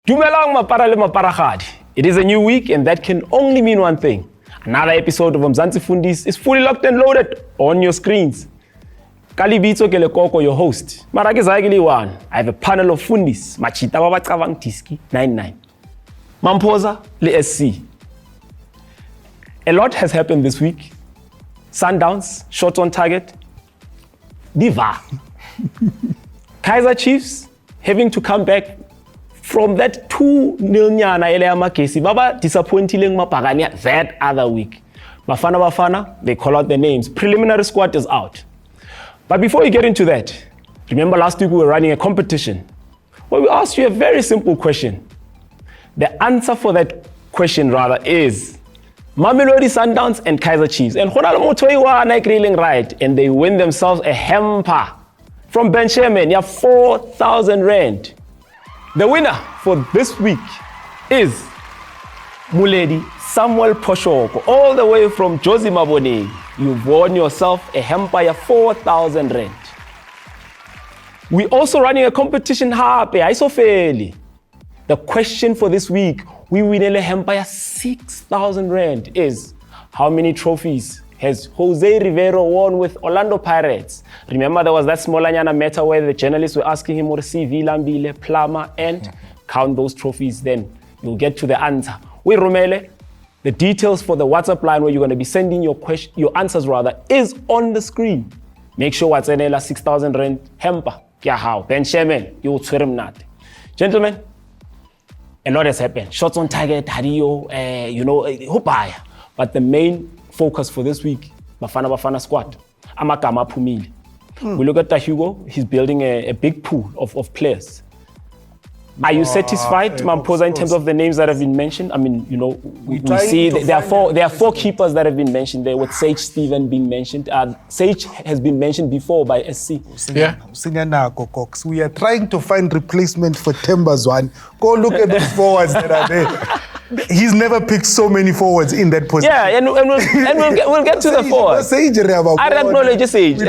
Dumelang mapara le maparagadi. It is a new week and that can only mean one thing. Another episode of Mzansi Fundis is fully locked and loaded on your screens. Kalibitso ke lekoko, your host. Marake zagili one. I have a panel of Fundis. Machita baba cavang tiski 99. Mamposa le SC. A lot has happened this week. Sundowns, shots on target. Diva. Kaizer Chiefs having to come back from that 2-0 nyana ele amakesi baba disappointing mapagania that other week. Bafana Bafana, they call out their names. Preliminary squad is out. But before we get into that, remember last week we were running a competition where we asked you a very simple question. The answer for that question rather is Mamelodi Sundowns and Kaizer Chiefs. And right, and they win themselves a hamper from Ben Sherman, 4,000 rand. The winner for this week is Muledi Samuel Poshoko, all the way from Josie Mabone. You've won yourself a hamper 4,000 rand. We're also running a competition happy. The question for this week, we win a hamper 6,000 rand is how many trophies has Jose Rivero won with Orlando Pirates? Remember there was that Smolanyana matter where the journalists were asking him what CV, Lambile, Plama, and count those trophies, then you'll get to the answer. We Romele, the details for the WhatsApp line where you're going to be sending your answers rather is on the screen. Make sure what's in 6,000 rand hamper. Ben Sherman, you will not. Gentlemen, a lot has happened. Shots on target, Hario, Hupaya. But the main focus for this week, Bafana Bafana squad, Amakama Pumili. We look at Hugo, he's building a big pool of players. Are you satisfied, Mamposa, in terms of the names that have been mentioned? I mean, we see there are four keepers that have been mentioned there, with Sage Steven being mentioned. Sage has been mentioned before by SC. Yeah. We are trying to find replacement for Temba's one. Go look at those forwards that are there. He's never picked so many forwards in that position. Yeah, and we'll get to the forwards. Sage, I acknowledge Sage. Sage.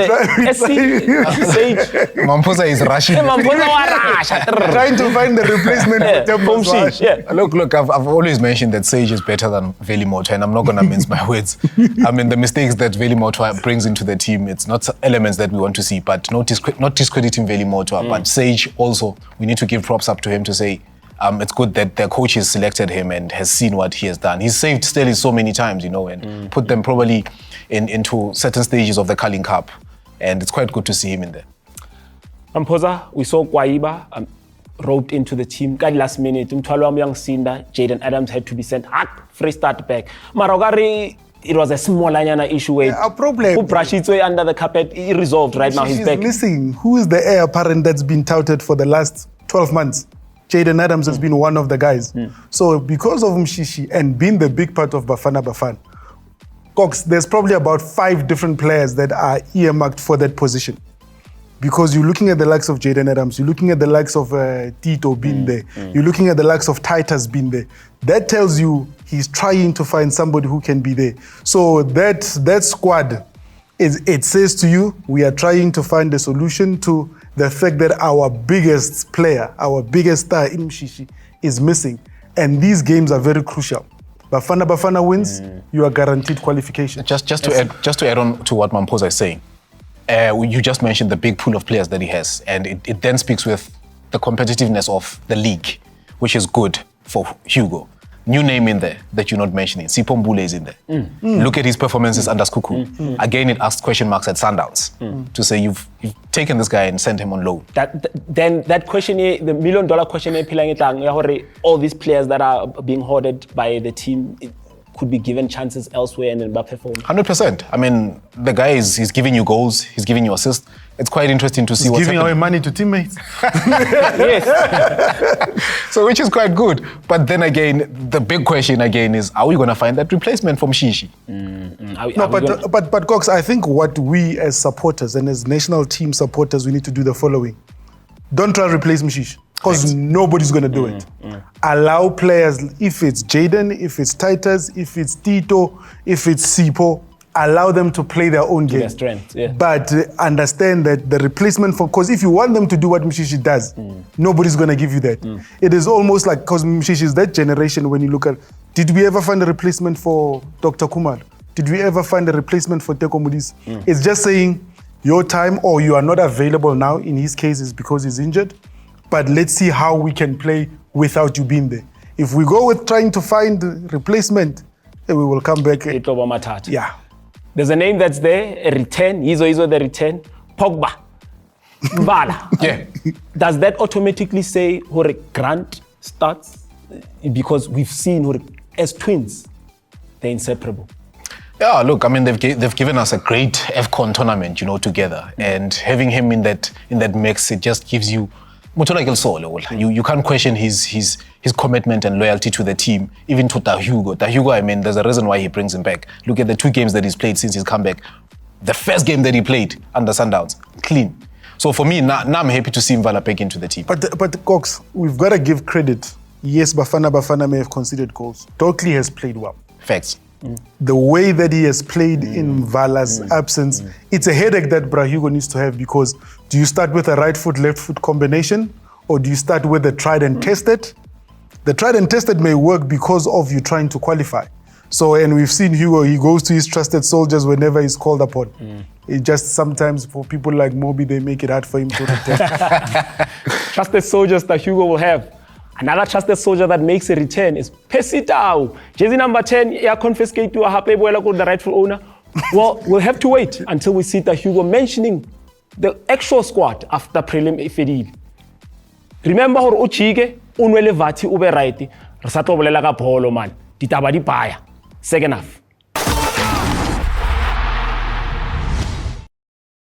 Mamposa is rushing. Trying to find the replacement for Temba's. Look, I've always mentioned that Sage is better than Veli Moto, and I'm not going to mince my words. I mean, the mistakes that Veli Moto brings into the team, it's not elements that we want to see, but not discrediting Veli Moto. But Sage also, we need to give props up to him to say, it's good that their coach has selected him and has seen what he has done. He's saved Stelly so many times, and put them probably into certain stages of the Carling Cup. And it's quite good to see him in there. Mamposa, we saw Kwaiba roped into the team. Last minute, Jaden Adams had to be sent at free start back. Marogari, it was a small issue. A problem. Who brushed its way under the carpet, resolved right now. He's back. Missing. Who is the heir apparent that's been touted for the last 12 months? Jaden Adams has been one of the guys. So because of Mshishi and being the big part of Bafana Bafana, Cox, there's probably about 5 different players that are earmarked for that position. Because you're looking at the likes of Jaden Adams, you're looking at the likes of Tito being there, you're looking at the likes of Titus being there. That tells you he's trying to find somebody who can be there. So that squad, it says to you, we are trying to find a solution to the fact that our biggest player, our biggest star in Mshishi is missing. And these games are very crucial. Bafana wins, you are guaranteed qualification. Just to add on to what Mamposa is saying, you just mentioned the big pool of players that he has, and it then speaks with the competitiveness of the league, which is good for Hugo. New name in there that you're not mentioning. Sipho Mbule is in there. Look at his performances under Skuku. Again, it asks question marks at Sundowns to say you've taken this guy and sent him on loan. Then that question, the $1 million question, all these players that are being hoarded by the team could be given chances elsewhere and then perform. 100%. I mean, the guy he's giving you goals, he's giving you assists. It's quite interesting to see what's giving happening. away money to teammates. Yes. So which is quite good. But then again, the big question again is, are we going to find that replacement from Shishi? But Cox, I think what we as supporters and as national team supporters, we need to do the following. Don't try to replace Mshishi, because nobody's going to do it. Allow players, if it's Jaden, if it's Titus, if it's Tito, if it's Sipho, allow them to play their own game. Their strengths, yeah. But understand that the replacement for, because if you want them to do what Mshishi does, nobody's going to give you that. It is almost like, because Mshishi is that generation when you look at, did we ever find a replacement for Dr. Kumar? Did we ever find a replacement for Teko Modise? It's just saying your time or you are not available now. In his case, is because he's injured. But let's see how we can play without you being there. If we go with trying to find a replacement, then we will come back. Yeah. There's a name that's there, a return. Izo the return. Pogba. Mbala. Yeah. Does that automatically say Hore Grant starts? Because we've seen Hore as twins, they're inseparable. Yeah, look, I mean, they've given us a great Afcon tournament, together. And having him in that mix, it just gives you you can't question his commitment and loyalty to the team, even to Hugo. I mean, there's a reason why he brings him back. Look at the 2 games that he's played since he's come back. The first game that he played under Sundowns, clean. So for me, now I'm happy to see Mvala back into the team. But Cox, we've got to give credit. Yes, Bafana may have conceded goals. Totally has played well. Facts. The way that he has played in Vala's absence, it's a headache that Hugo needs to have, because do you start with a right foot, left foot combination, or do you start with the tried and tested? The tried and tested may work because of you trying to qualify. So, and we've seen Hugo, he goes to his trusted soldiers whenever he's called upon. It just sometimes for people like Moby, they make it hard for him to return. Trusted soldiers that Hugo will have. Another trusted soldier that makes a return is Percy. Jersey number 10, confiscate to the rightful owner. Well, we'll have to wait until we see that Hugo mentioning the actual squad after prelim ifedile. Remember hore uchike unwele vati ube right. Re sa tlo bolela ka bolo man. Ditaba di baya. Second half.